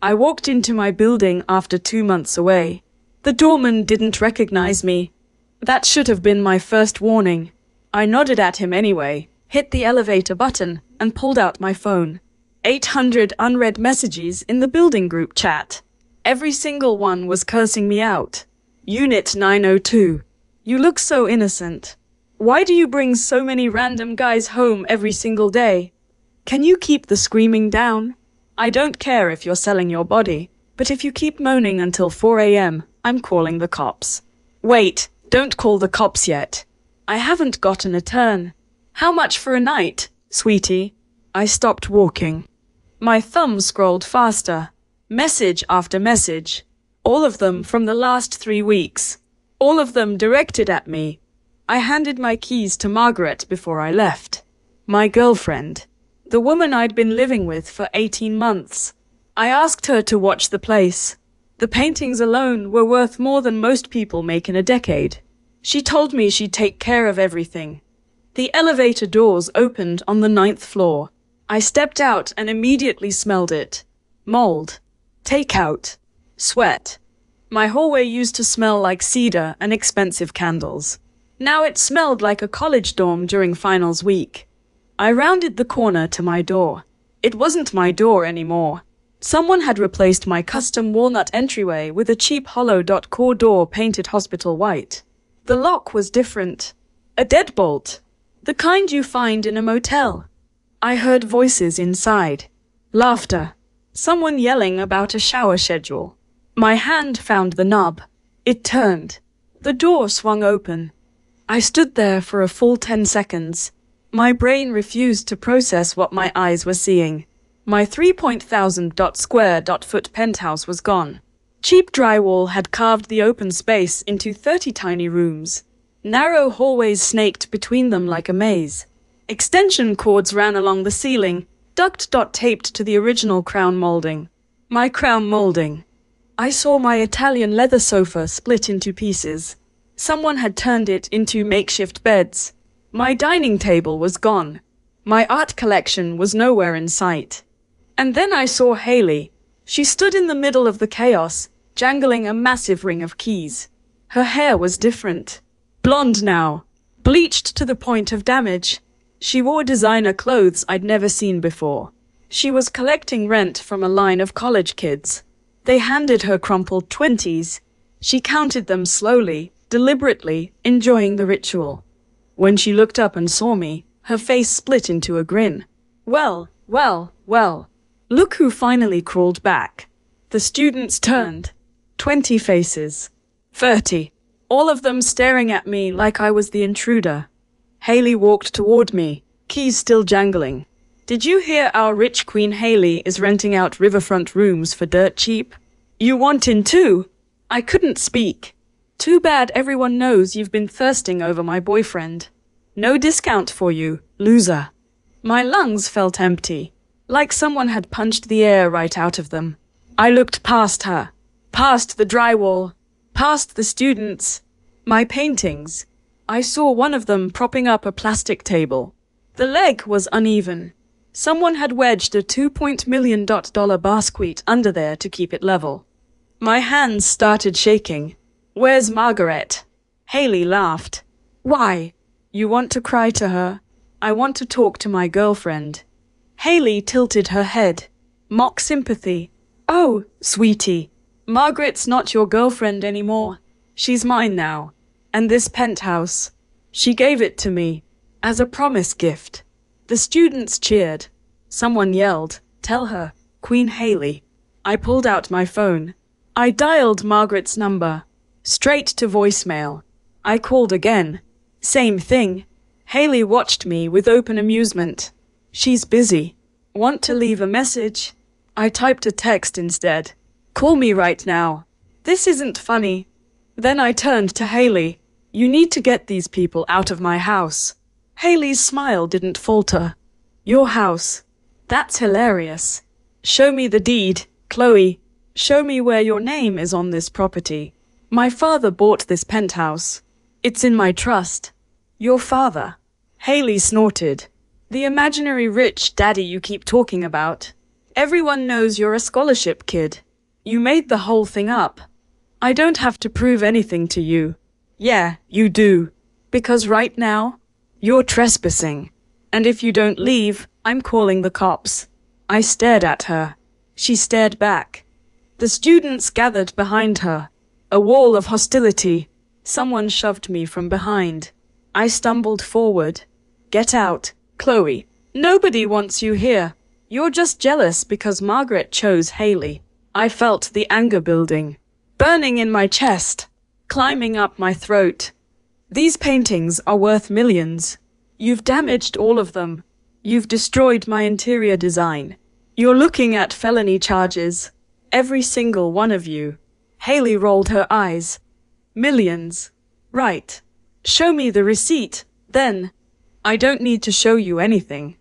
I walked into my building after 2 months away. The doorman didn't recognize me. That should have been my first warning. I nodded at him anyway, hit the elevator button, and pulled out my phone. 800 unread messages in the building group chat. Every single one was cursing me out. Unit 902. You look so innocent. Why do you bring so many random guys home every single day? Can you keep the screaming down? I don't care if you're selling your body, but if you keep moaning until 4 a.m., I'm calling the cops. Wait, don't call the cops yet. I haven't gotten a turn. How much for a night, sweetie? I stopped walking. My thumb scrolled faster. Message after message. All of them from the last 3 weeks. All of them directed at me. I handed my keys to Margaret before I left. My girlfriend. The woman I'd been living with for 18 months. I asked her to watch the place. The paintings alone were worth more than most people make in a decade. She told me she'd take care of everything. The elevator doors opened on the 9th floor. I stepped out and immediately smelled it. Mold. Takeout. Sweat. My hallway used to smell like cedar and expensive candles. Now it smelled like a college dorm during finals week. I rounded the corner to my door. It wasn't my door anymore. Someone had replaced my custom walnut entryway with a cheap hollow core door painted hospital white. The lock was different. A deadbolt. The kind you find in a motel. I heard voices inside. Laughter. Someone yelling about a shower schedule. My hand found the knob. It turned. The door swung open. I stood there for a full 10 seconds. My brain refused to process what my eyes were seeing. My 3,000 square foot penthouse was gone. Cheap drywall had carved the open space into 30 tiny rooms. Narrow hallways snaked between them like a maze. Extension cords ran along the ceiling, duct taped to the original crown molding. My crown molding. I saw my Italian leather sofa split into pieces. Someone had turned it into makeshift beds. My dining table was gone. My art collection was nowhere in sight. And then I saw Haley. She stood in the middle of the chaos, jangling a massive ring of keys. Her hair was different. Blonde now. Bleached to the point of damage. She wore designer clothes I'd never seen before. She was collecting rent from a line of college kids. They handed her crumpled 20s. She counted them slowly, deliberately, enjoying the ritual. When she looked up and saw me, her face split into a grin. Well, look who finally crawled back. The students turned. 20 faces. 30. All of them staring at me like I was the intruder. Haley walked toward me, keys still jangling. Did you hear our rich Queen Haley is renting out riverfront rooms for dirt cheap? You want in too? I couldn't speak. Too bad everyone knows you've been thirsting over my boyfriend. No discount for you, loser. My lungs felt empty, like someone had punched the air right out of them. I looked past her, past the drywall, past the students, my paintings. I saw one of them propping up a plastic table. The leg was uneven. Someone had wedged a $2 million basket under there to keep it level. My hands started shaking. Where's Margaret? Haley laughed. Why? You want to cry to her? I want to talk to my girlfriend. Haley tilted her head. Mock sympathy. Oh, sweetie. Margaret's not your girlfriend anymore. She's mine now. And this penthouse. She gave it to me. As a promise gift. The students cheered. Someone yelled, "Tell her, Queen Haley." I pulled out my phone. I dialed Margaret's number. Straight to voicemail. I called again. Same thing. Haley watched me with open amusement. She's busy. Want to leave a message? I typed a text instead. Call me right now. This isn't funny. Then I turned to Haley. You need to get these people out of my house. Haley's smile didn't falter. Your house. That's hilarious. Show me the deed, Chloe. Show me where your name is on this property. My father bought this penthouse. It's in my trust. Your father? Haley snorted. The imaginary rich daddy you keep talking about. Everyone knows you're a scholarship kid. You made the whole thing up. I don't have to prove anything to you. Yeah, you do. Because right now, you're trespassing. And if you don't leave, I'm calling the cops. I stared at her. She stared back. The students gathered behind her. A wall of hostility. Someone shoved me from behind. I stumbled forward. Get out, Chloe. Nobody wants you here. You're just jealous because Margaret chose Haley. I felt the anger building, burning in my chest, climbing up my throat. These paintings are worth millions. You've damaged all of them. You've destroyed my interior design. You're looking at felony charges. Every single one of you. Haley rolled her eyes. Millions. Right. Show me the receipt, then. I don't need to show you anything.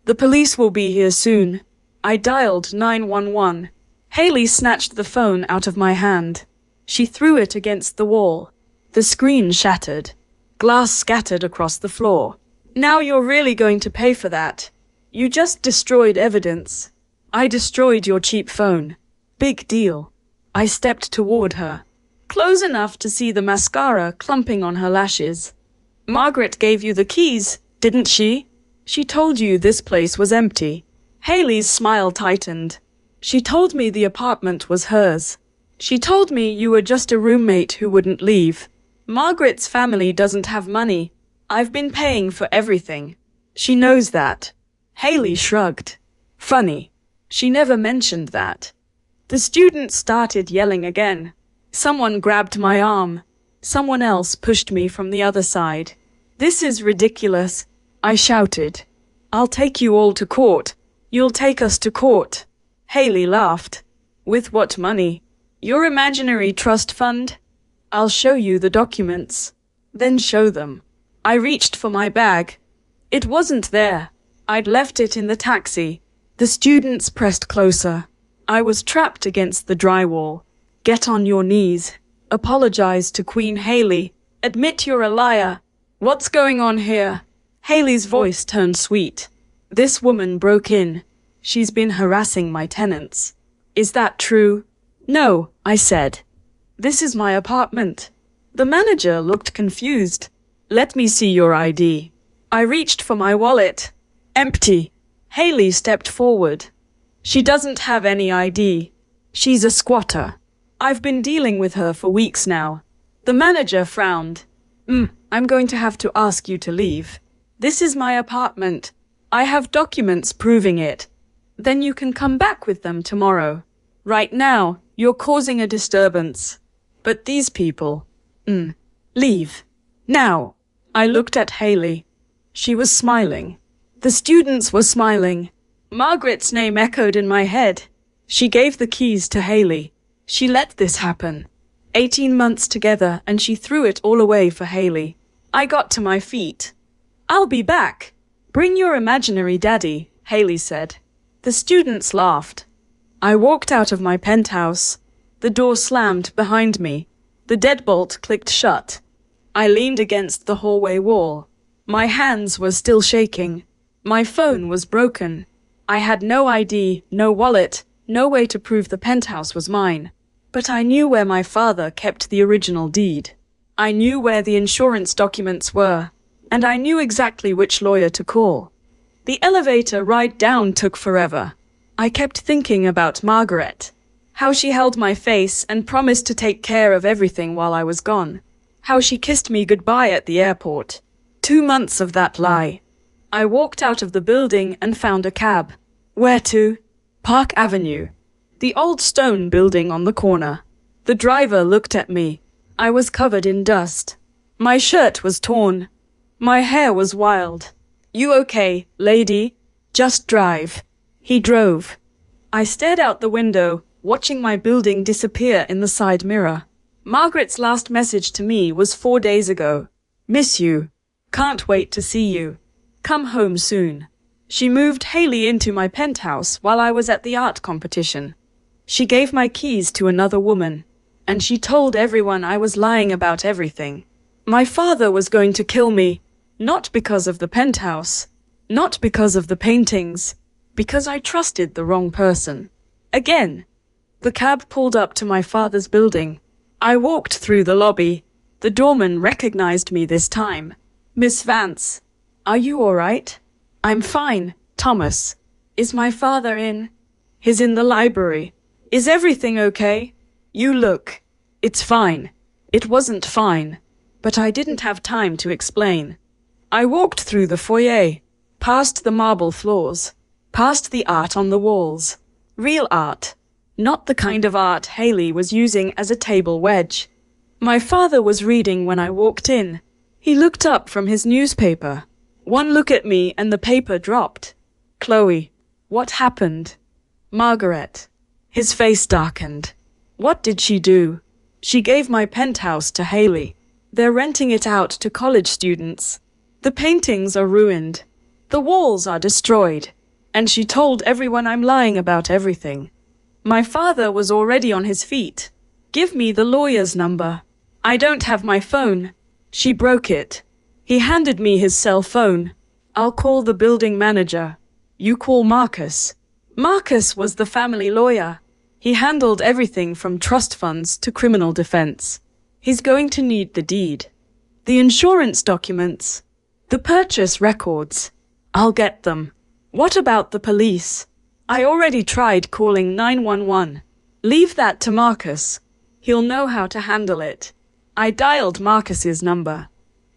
The police will be here soon. I dialed 911. Haley snatched the phone out of my hand. She threw it against the wall. The screen shattered. Glass scattered across the floor. Now you're really going to pay for that. You just destroyed evidence. I destroyed your cheap phone. Big deal. I stepped toward her, close enough to see the mascara clumping on her lashes. Margaret gave you the keys, didn't she? She told you this place was empty. Haley's smile tightened. She told me the apartment was hers. She told me you were just a roommate who wouldn't leave. Margaret's family doesn't have money. I've been paying for everything. She knows that. Haley shrugged. Funny. She never mentioned that. The students started yelling again. Someone grabbed my arm. Someone else pushed me from the other side. This is ridiculous, I shouted. I'll take you all to court. You'll take us to court. Haley laughed. With what money? Your imaginary trust fund? I'll show you the documents. Then show them. I reached for my bag. It wasn't there. I'd left it in the taxi. The students pressed closer. I was trapped against the drywall. Get on your knees. Apologize to Queen Haley. Admit you're a liar. What's going on here? Haley's voice turned sweet. This woman broke in. She's been harassing my tenants. Is that true? No, I said. This is my apartment. The manager looked confused. Let me see your ID. I reached for my wallet. Empty. Haley stepped forward. She doesn't have any ID. She's a squatter. I've been dealing with her for weeks now. The manager frowned. I'm going to have to ask you to leave. This is my apartment. I have documents proving it. Then you can come back with them tomorrow. Right now, you're causing a disturbance. But these people... leave. Now. I looked at Haley. She was smiling. The students were smiling. Margaret's name echoed in my head. She gave the keys to Haley. She let this happen. 18 months together, and she threw it all away for Haley. I got to my feet. I'll be back. Bring your imaginary daddy, Haley said. The students laughed. I walked out of my penthouse. The door slammed behind me. The deadbolt clicked shut. I leaned against the hallway wall. My hands were still shaking. My phone was broken. I had no ID, no wallet, no way to prove the penthouse was mine. But I knew where my father kept the original deed. I knew where the insurance documents were, and I knew exactly which lawyer to call. The elevator ride down took forever. I kept thinking about Margaret, how she held my face and promised to take care of everything while I was gone, how she kissed me goodbye at the airport. 2 months of that lie. I walked out of the building and found a cab. Where to? Park Avenue. The old stone building on the corner. The driver looked at me. I was covered in dust. My shirt was torn. My hair was wild. You okay, lady? Just drive. He drove. I stared out the window, watching my building disappear in the side mirror. Margaret's last message to me was 4 days ago. Miss you. Can't wait to see you. Come home soon. She moved Haley into my penthouse while I was at the art competition. She gave my keys to another woman, and she told everyone I was lying about everything. My father was going to kill me, not because of the penthouse, not because of the paintings, Because I trusted the wrong person. Again. The cab pulled up to my father's building. I walked through the lobby. The doorman recognized me this time. Miss Vance, are you all right? I'm fine, Thomas. Is my father in? He's in the library. Is everything okay? You look. It's fine. It wasn't fine. But I didn't have time to explain. I walked through the foyer, past the marble floors, past the art on the walls. Real art. Not the kind of art Haley was using as a table wedge. My father was reading when I walked in. He looked up from his newspaper. One look at me and the paper dropped. Chloe, what happened? Margaret. His face darkened. What did she do? She gave my penthouse to Haley. They're renting it out to college students. The paintings are ruined. The walls are destroyed. And she told everyone I'm lying about everything. My father was already on his feet. Give me the lawyer's number. I don't have my phone. She broke it. He handed me his cell phone. I'll call the building manager. You call Marcus. Marcus was the family lawyer. He handled everything from trust funds to criminal defense. He's going to need the deed, the insurance documents, the purchase records. I'll get them. What about the police? I already tried calling 911. Leave that to Marcus. He'll know how to handle it. I dialed Marcus's number.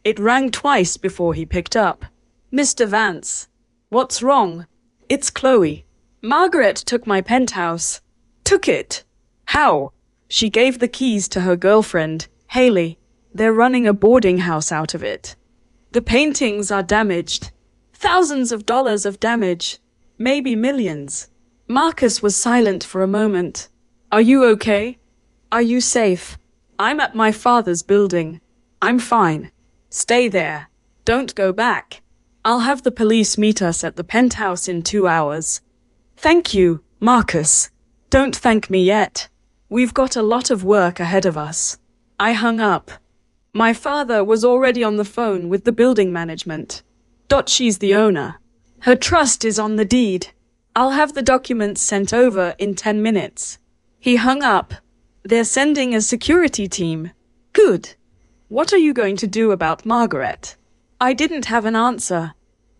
It rang twice before he picked up. Mr. Vance. What's wrong? It's Chloe. Margaret took my penthouse. Took it. How? She gave the keys to her girlfriend, Haley. They're running a boarding house out of it. The paintings are damaged. Thousands of dollars of damage. Maybe millions. Marcus was silent for a moment. Are you okay? Are you safe? I'm at my father's building. I'm fine. Stay there. Don't go back. I'll have the police meet us at the penthouse in 2 hours. Thank you, Marcus. Don't thank me yet. We've got a lot of work ahead of us. I hung up. My father was already on the phone with the building management. She's the owner. Her trust is on the deed. I'll have the documents sent over in 10 minutes. He hung up. They're sending a security team. Good. What are you going to do about Margaret? I didn't have an answer.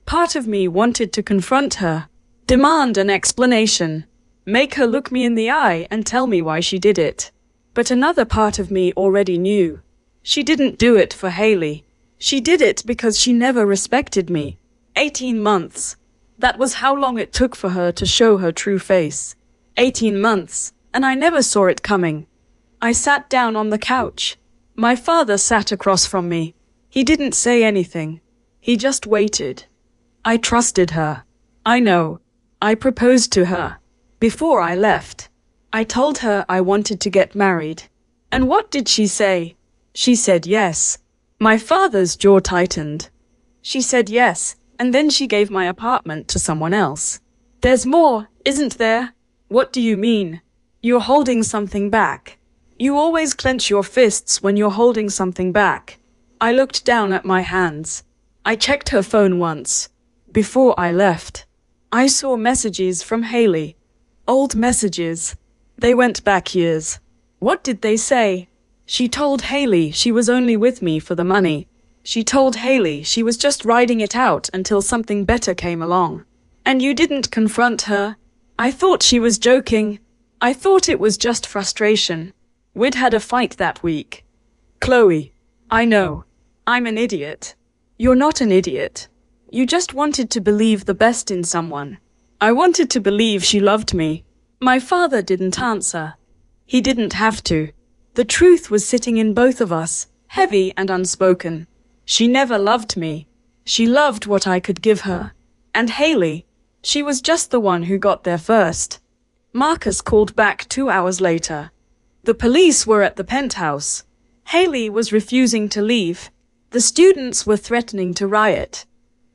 Part of me wanted to confront her, demand an explanation, make her look me in the eye and tell me why she did it. But another part of me already knew. She didn't do it for Haley. She did it because she never respected me. 18 months. That was how long it took for her to show her true face. 18 months, and I never saw it coming. I sat down on the couch. My father sat across from me. He didn't say anything. He just waited. I trusted her. I know. I proposed to her. Before I left, I told her I wanted to get married. And what did she say? She said yes. My father's jaw tightened. She said yes, and then she gave my apartment to someone else. There's more, isn't there? What do you mean? You're holding something back. You always clench your fists when you're holding something back. I looked down at my hands. I checked her phone once. Before I left, I saw messages from Haley. Old messages. They went back years. What did they say? She told Haley she was only with me for the money. She told Haley she was just riding it out until something better came along. And you didn't confront her. I thought she was joking. I thought it was just frustration. We'd had a fight that week. Chloe, I know. I'm an idiot. You're not an idiot. You just wanted to believe the best in someone. I wanted to believe she loved me. My father didn't answer. He didn't have to. The truth was sitting in both of us, heavy and unspoken. She never loved me. She loved what I could give her. And Haley, she was just the one who got there first. Marcus called back 2 hours later. The police were at the penthouse. Haley was refusing to leave. The students were threatening to riot.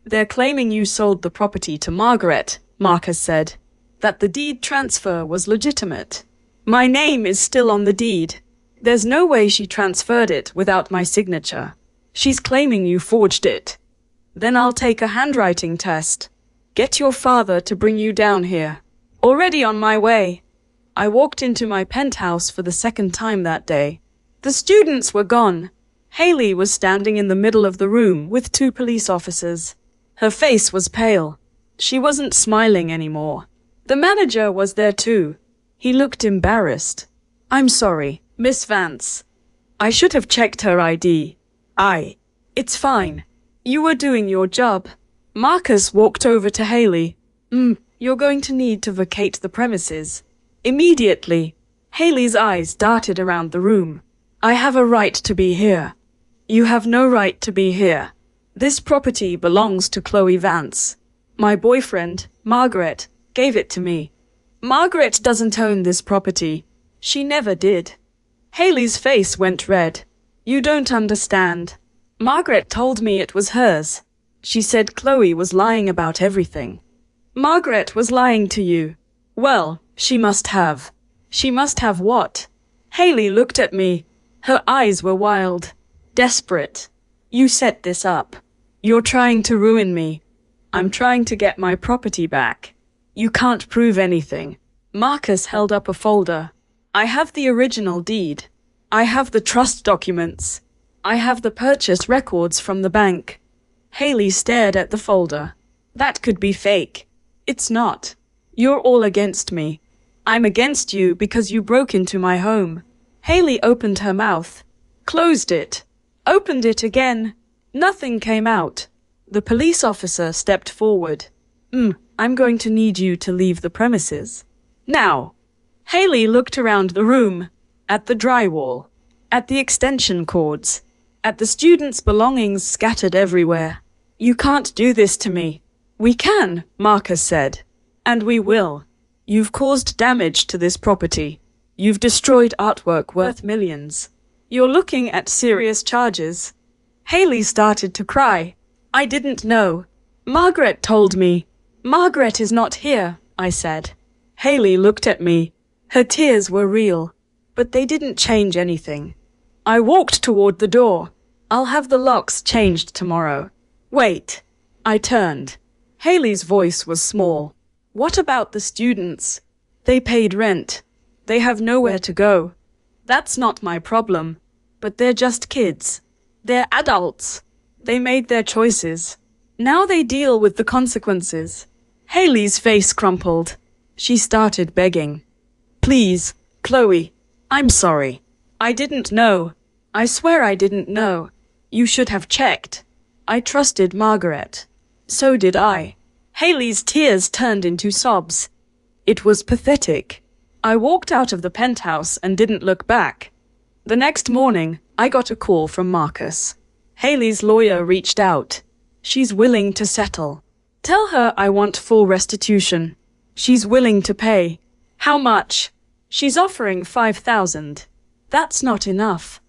They're claiming you sold the property to Margaret, Marcus said. That the deed transfer was legitimate. My name is still on the deed. There's no way she transferred it without my signature. She's claiming you forged it. Then I'll take a handwriting test. Get your father to bring you down here. Already on my way. I walked into my penthouse for the second time that day. The students were gone. Haley was standing in the middle of the room with 2 police officers. Her face was pale. She wasn't smiling anymore. The manager was there too. He looked embarrassed. I'm sorry, Miss Vance. I should have checked her ID. It's fine. You were doing your job. Marcus walked over to Haley. You're going to need to vacate the premises. Immediately. Haley's eyes darted around the room. I have a right to be here. You have no right to be here. This property belongs to Chloe Vance. My boyfriend, Margaret, gave it to me. Margaret doesn't own this property. She never did. Haley's face went red. You don't understand. Margaret told me it was hers. She said Chloe was lying about everything. Margaret was lying to you. Well, she must have. She must have what? Haley looked at me. Her eyes were wild, desperate. You set this up. You're trying to ruin me. I'm trying to get my property back. You can't prove anything. Marcus held up a folder. I have the original deed. I have the trust documents. I have the purchase records from the bank. Haley stared at the folder. That could be fake. It's not. You're all against me. I'm against you because you broke into my home. Haley opened her mouth, closed it, opened it again. Nothing came out. The police officer stepped forward. I'm going to need you to leave the premises. Now. Haley looked around the room, at the drywall, at the extension cords, at the students' belongings scattered everywhere. You can't do this to me. We can, Marcus said. And we will. You've caused damage to this property. You've destroyed artwork worth millions. You're looking at serious charges. Haley started to cry. I didn't know. Margaret told me. Margaret is not here, I said. Haley looked at me. Her tears were real, but they didn't change anything. I walked toward the door. I'll have the locks changed tomorrow. Wait. I turned. Haley's voice was small. What about the students? They paid rent. They have nowhere to go. That's not my problem. But they're just kids. They're adults. They made their choices. Now they deal with the consequences. Haley's face crumpled. She started begging. Please, Chloe. I'm sorry. I didn't know. I swear I didn't know. You should have checked. I trusted Margaret. So did I. Haley's tears turned into sobs. It was pathetic. I walked out of the penthouse and didn't look back. The next morning, I got a call from Marcus. Haley's lawyer reached out. She's willing to settle. Tell her I want full restitution. She's willing to pay. How much? She's offering $5,000. That's not enough.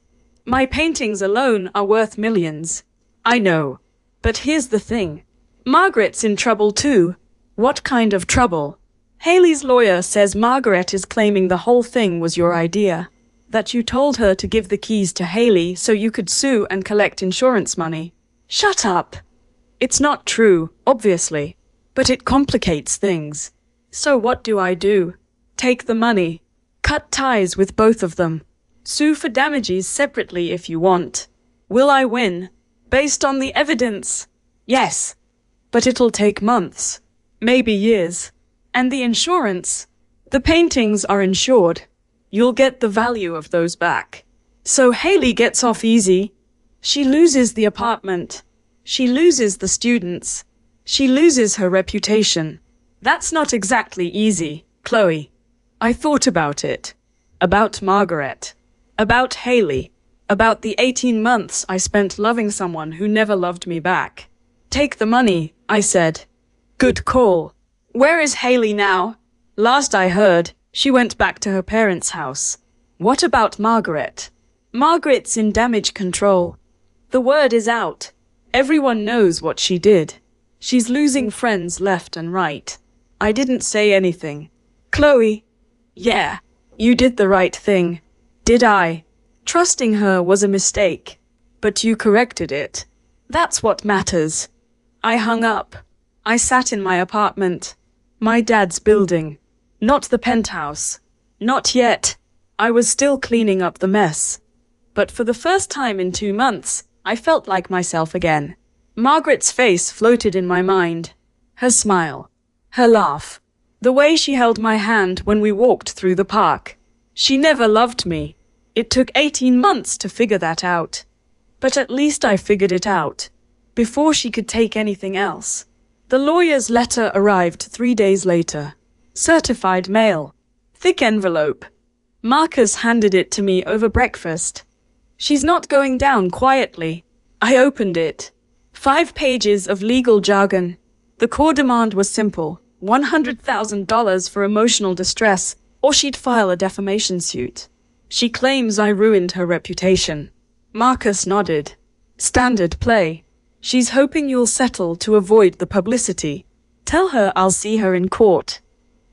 My paintings alone are worth millions. I know. But here's the thing. Margaret's in trouble too. What kind of trouble? Haley's lawyer says Margaret is claiming the whole thing was your idea. That you told her to give the keys to Haley so you could sue and collect insurance money. Shut up. It's not true, obviously. But it complicates things. So what do I do? Take the money. Cut ties with both of them. Sue for damages separately if you want. Will I win? Based on the evidence? Yes. But it'll take months. Maybe years. And the insurance? The paintings are insured. You'll get the value of those back. So Haley gets off easy. She loses the apartment. She loses the students. She loses her reputation. That's not exactly easy, Chloe. I thought about it. About Margaret. About Haley. About the 18 months I spent loving someone who never loved me back. Take the money, I said. Good call. Where is Haley now? Last I heard, she went back to her parents' house. What about Margaret? Margaret's in damage control. The word is out. Everyone knows what she did. She's losing friends left and right. I didn't say anything. Chloe. Yeah, you did the right thing. Did I? Trusting her was a mistake. But you corrected it. That's what matters. I hung up. I sat in my apartment. My dad's building. Not the penthouse. Not yet. I was still cleaning up the mess. But for the first time in 2 months, I felt like myself again. Margaret's face floated in my mind. Her smile. Her laugh. The way she held my hand when we walked through the park. She never loved me. It took 18 months to figure that out. But at least I figured it out. Before she could take anything else. The lawyer's letter arrived 3 days later. Certified mail. Thick envelope. Marcus handed it to me over breakfast. She's not going down quietly. I opened it. 5 pages of legal jargon. The core demand was simple. $100,000 for emotional distress, or she'd file a defamation suit. She claims I ruined her reputation. Marcus nodded. Standard play. She's hoping you'll settle to avoid the publicity. Tell her I'll see her in court.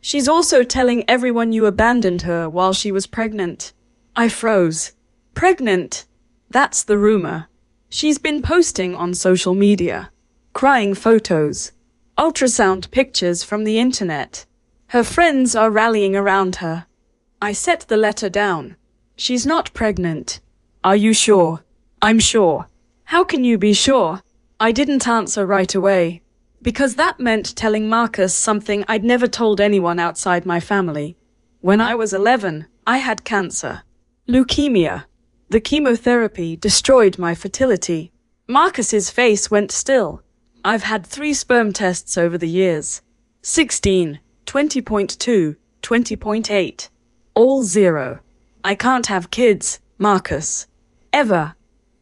She's also telling everyone you abandoned her while she was pregnant. I froze. Pregnant? That's the rumor. She's been posting on social media. Crying photos. Ultrasound pictures from the internet. Her friends are rallying around her. I set the letter down. She's not pregnant. Are you sure? I'm sure. How can you be sure? I didn't answer right away. Because that meant telling Marcus something I'd never told anyone outside my family. When I was 11, I had cancer. Leukemia. The chemotherapy destroyed my fertility. Marcus's face went still. I've had 3 sperm tests over the years. 16, 20.2, 20.8. All 0. I can't have kids, Marcus. Ever.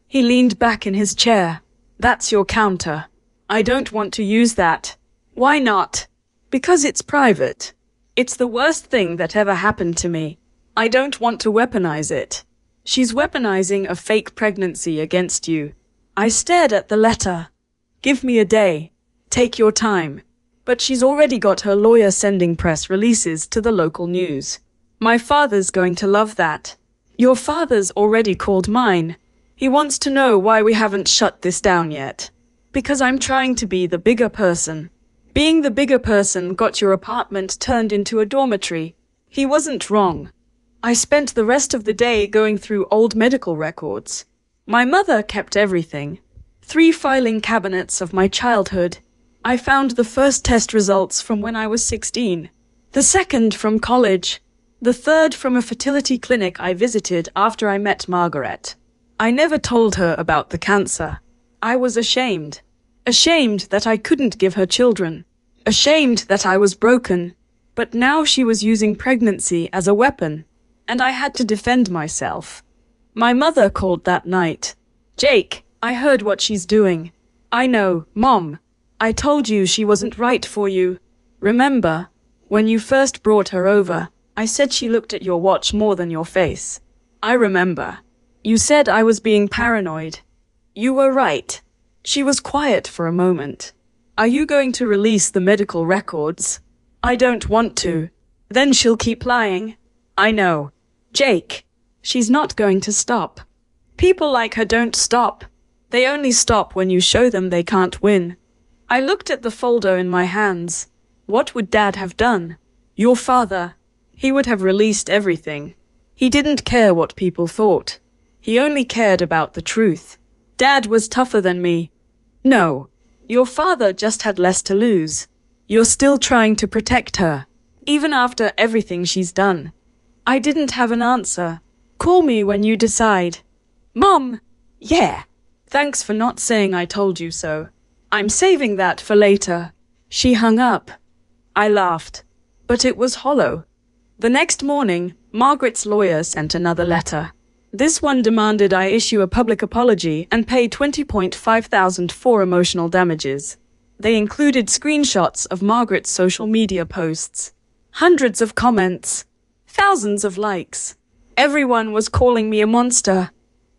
He leaned back in his chair. That's your counter. I don't want to use that. Why not? Because it's private. It's the worst thing that ever happened to me. I don't want to weaponize it. She's weaponizing a fake pregnancy against you. I stared at the letter. Give me a day. Take your time. But she's already got her lawyer sending press releases to the local news. My father's going to love that. Your father's already called mine. He wants to know why we haven't shut this down yet. Because I'm trying to be the bigger person. Being the bigger person got your apartment turned into a dormitory. He wasn't wrong. I spent the rest of the day going through old medical records. My mother kept everything. 3 filing cabinets of my childhood. I found the first test results from when I was 16. The second from college. The third from a fertility clinic I visited after I met Margaret. I never told her about the cancer. I was ashamed. Ashamed that I couldn't give her children. Ashamed that I was broken. But now she was using pregnancy as a weapon. And I had to defend myself. My mother called that night. Jake, I heard what she's doing. I know, Mom. I told you she wasn't right for you. Remember, when you first brought her over, I said she looked at your watch more than your face. I remember. You said I was being paranoid. You were right. She was quiet for a moment. Are you going to release the medical records? I don't want to. Then she'll keep lying. I know. Jake, she's not going to stop. People like her don't stop. They only stop when you show them they can't win. I looked at the folder in my hands. What would Dad have done? Your father. He would have released everything. He didn't care what people thought. He only cared about the truth. Dad was tougher than me. No, your father just had less to lose. You're still trying to protect her, even after everything she's done. I didn't have an answer. Call me when you decide. Mom! Yeah. Thanks for not saying I told you so. I'm saving that for later. She hung up. I laughed. But it was hollow. The next morning, Margaret's lawyer sent another letter. This one demanded I issue a public apology and pay $20,500 for emotional damages. They included screenshots of Margaret's social media posts. Hundreds of comments. Thousands of likes. Everyone was calling me a monster.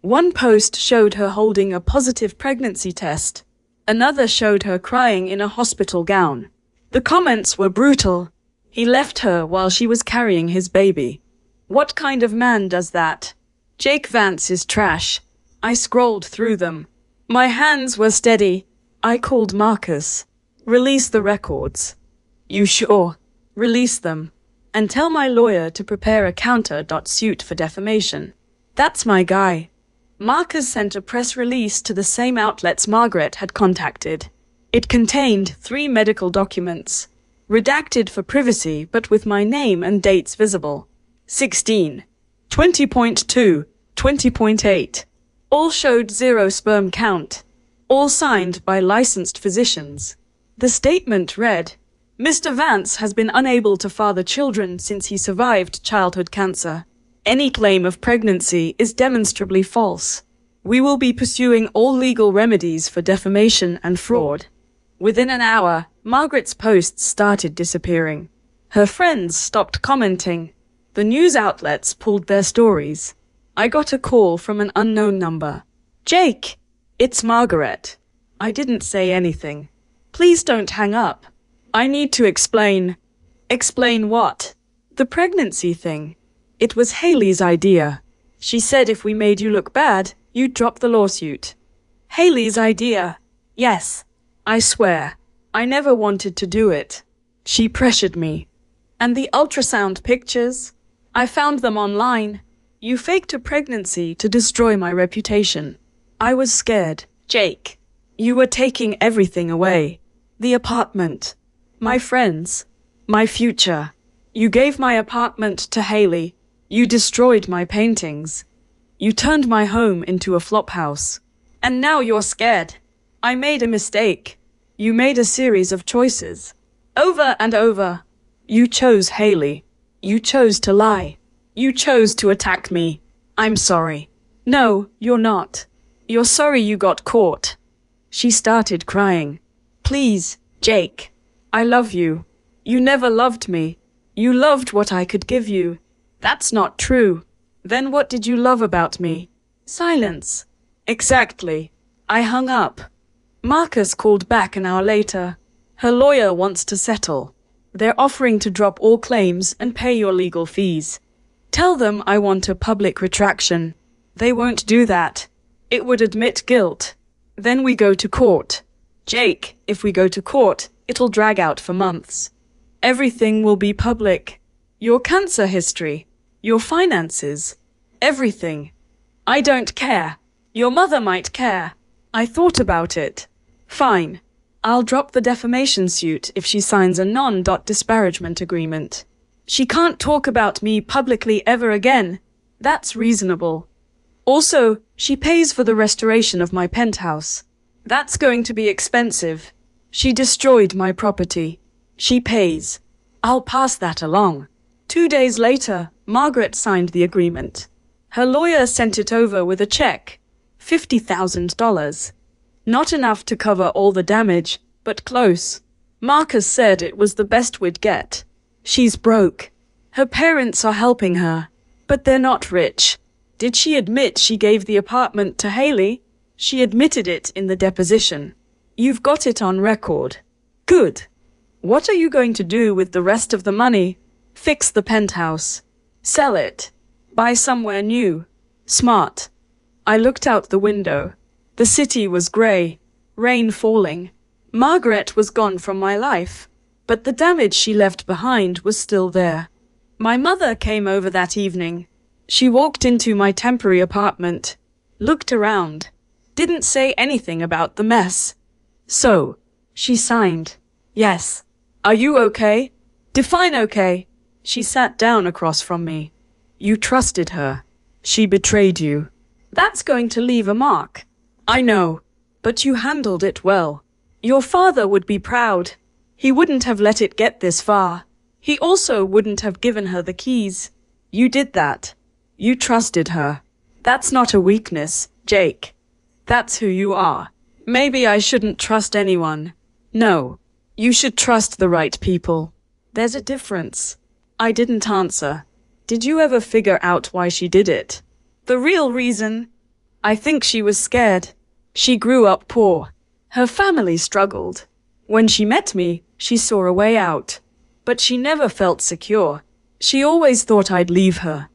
One post showed her holding a positive pregnancy test. Another showed her crying in a hospital gown. The comments were brutal. He left her while she was carrying his baby. What kind of man does that? Jake Vance is trash. I scrolled through them. My hands were steady. I called Marcus. Release the records. You sure? Release them. And tell my lawyer to prepare a counter-suit for defamation. That's my guy. Marcus sent a press release to the same outlets Margaret had contacted. It contained 3 medical documents, redacted for privacy but with my name and dates visible. 16, 20.2, 20.8. All showed 0 sperm count. All signed by licensed physicians. The statement read, Mr. Vance has been unable to father children since he survived childhood cancer. Any claim of pregnancy is demonstrably false. We will be pursuing all legal remedies for defamation and fraud. Within an hour, Margaret's posts started disappearing. Her friends stopped commenting. The news outlets pulled their stories. I got a call from an unknown number. Jake, it's Margaret. I didn't say anything. Please don't hang up. I need to explain. Explain what? The pregnancy thing. It was Haley's idea. She said if we made you look bad, you'd drop the lawsuit. Haley's idea? Yes. I swear. I never wanted to do it. She pressured me. And the ultrasound pictures? I found them online. You faked a pregnancy to destroy my reputation. I was scared. Jake, you were taking everything away. The apartment. My friends. My future. You gave my apartment to Haley. You destroyed my paintings. You turned my home into a flophouse. And now you're scared. I made a mistake. You made a series of choices. Over and over. You chose Haley. You chose to lie. You chose to attack me. I'm sorry. No, you're not. You're sorry you got caught. She started crying. Please, Jake. I love you. You never loved me. You loved what I could give you. That's not true. Then what did you love about me? Silence. Exactly. I hung up. Marcus called back an hour later. Her lawyer wants to settle. They're offering to drop all claims and pay your legal fees. Tell them I want a public retraction. They won't do that. It would admit guilt. Then we go to court. Jake, if we go to court, it'll drag out for months. Everything will be public. Your cancer history. Your finances. Everything. I don't care. Your mother might care. I thought about it. Fine. I'll drop the defamation suit if she signs a non-disparagement agreement. She can't talk about me publicly ever again. That's reasonable. Also, she pays for the restoration of my penthouse. That's going to be expensive. She destroyed my property. She pays. I'll pass that along. 2 days later, Margaret signed the agreement. Her lawyer sent it over with a check. $50,000. Not enough to cover all the damage, but close. Marcus said it was the best we'd get. She's broke. Her parents are helping her, but they're not rich. Did she admit she gave the apartment to Haley? She admitted it in the deposition. You've got it on record. Good. What are you going to do with the rest of the money? Fix the penthouse. Sell it. Buy somewhere new. Smart. I looked out the window. The city was grey. Rain falling. Margaret was gone from my life. But the damage she left behind was still there. My mother came over that evening. She walked into my temporary apartment. Looked around. Didn't say anything about the mess. So, she signed. Yes. Are you okay? Define okay. She sat down across from me. You trusted her. She betrayed you. That's going to leave a mark. I know. But you handled it well. Your father would be proud. He wouldn't have let it get this far. He also wouldn't have given her the keys. You did that. You trusted her. That's not a weakness, Jake. That's who you are. Maybe I shouldn't trust anyone. No. You should trust the right people. There's a difference. I didn't answer. Did you ever figure out why she did it? The real reason? I think she was scared. She grew up poor. Her family struggled. When she met me, she saw a way out. But she never felt secure. She always thought I'd leave her.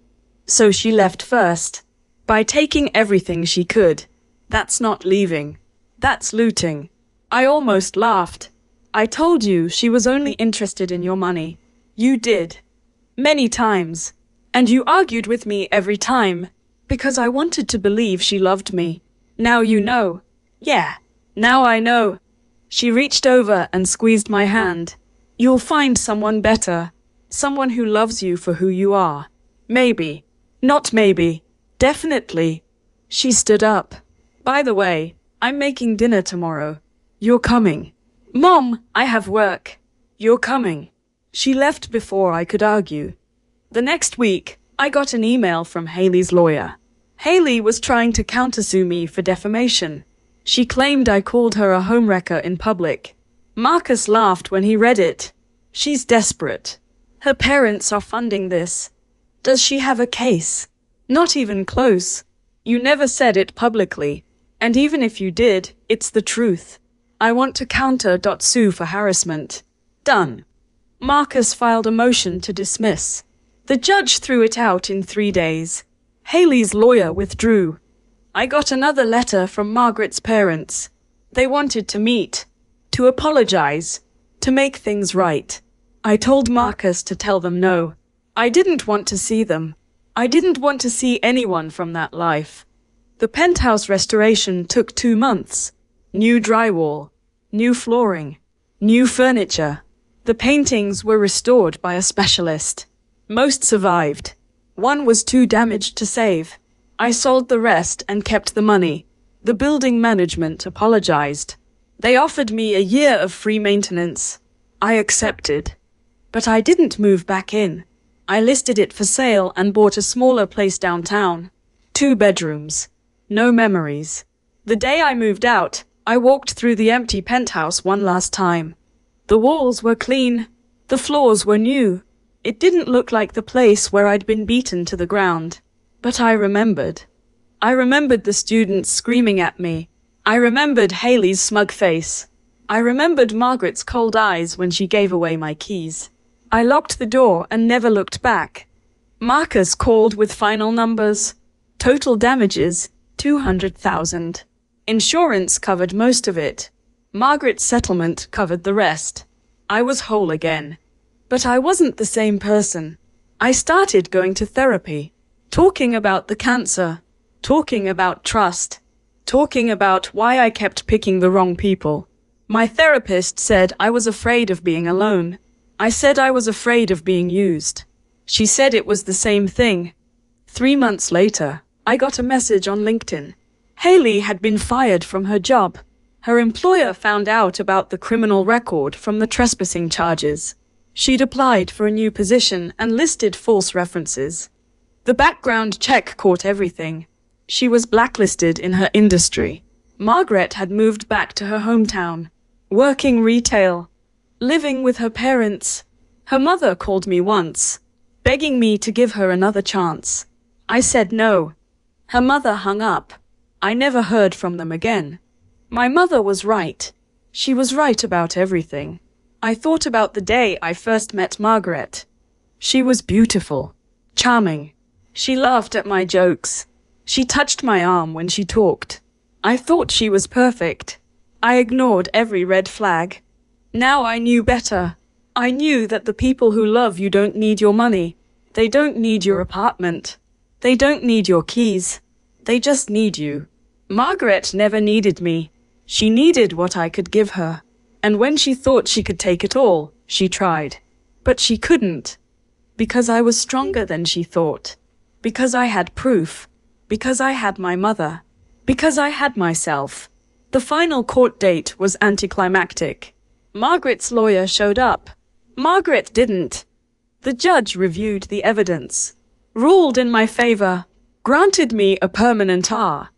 So she left first. By taking everything she could. That's not leaving. That's looting. I almost laughed. I told you she was only interested in your money. You did. Many times. And you argued with me every time. Because I wanted to believe she loved me. Now you know. Yeah. Now I know. She reached over and squeezed my hand. You'll find someone better. Someone who loves you for who you are. Maybe. Not maybe. Definitely. She stood up. By the way, I'm making dinner tomorrow. You're coming. Mom, I have work. You're coming. She left before I could argue. The next week, I got an email from Haley's lawyer. Haley was trying to countersue me for defamation. She claimed I called her a homewrecker in public. Marcus laughed when he read it. She's desperate. Her parents are funding this. Does she have a case? Not even close. You never said it publicly. And even if you did, it's the truth. I want to counter.sue for harassment. Done. Marcus filed a motion to dismiss. The judge threw it out in 3 days. Haley's lawyer withdrew. I got another letter from Margaret's parents. They wanted to meet, to apologize, to make things right. I told Marcus to tell them no. I didn't want to see them. I didn't want to see anyone from that life. The penthouse restoration took 2 months. New drywall, new flooring, new furniture. The paintings were restored by a specialist. Most survived. One was too damaged to save. I sold the rest and kept the money. The building management apologized. They offered me a year of free maintenance. I accepted. But I didn't move back in. I listed it for sale and bought a smaller place downtown. 2 bedrooms. No memories. The day I moved out, I walked through the empty penthouse one last time. The walls were clean. The floors were new. It didn't look like the place where I'd been beaten to the ground. But I remembered. I remembered the students screaming at me. I remembered Haley's smug face. I remembered Margaret's cold eyes when she gave away my keys. I locked the door and never looked back. Marcus called with final numbers. Total damages, $200,000. Insurance covered most of it. Margaret's settlement covered the rest. I was whole again. But I wasn't the same person. I started going to therapy, talking about the cancer, talking about trust, talking about why I kept picking the wrong people. My therapist said I was afraid of being alone. I said I was afraid of being used. She said it was the same thing. 3 months later, I got a message on LinkedIn. Haley had been fired from her job. Her employer found out about the criminal record from the trespassing charges. She'd applied for a new position and listed false references. The background check caught everything. She was blacklisted in her industry. Margaret had moved back to her hometown, working retail, living with her parents. Her mother called me once, begging me to give her another chance. I said no. Her mother hung up. I never heard from them again. My mother was right. She was right about everything. I thought about the day I first met Margaret. She was beautiful, charming. She laughed at my jokes. She touched my arm when she talked. I thought she was perfect. I ignored every red flag. Now I knew better. I knew that the people who love you don't need your money. They don't need your apartment. They don't need your keys. They just need you. Margaret never needed me. She needed what I could give her. And when she thought she could take it all, she tried. But she couldn't. Because I was stronger than she thought. Because I had proof. Because I had my mother. Because I had myself. The final court date was anticlimactic. Margaret's lawyer showed up. Margaret didn't. The judge reviewed the evidence, ruled in my favor, granted me a permanent R.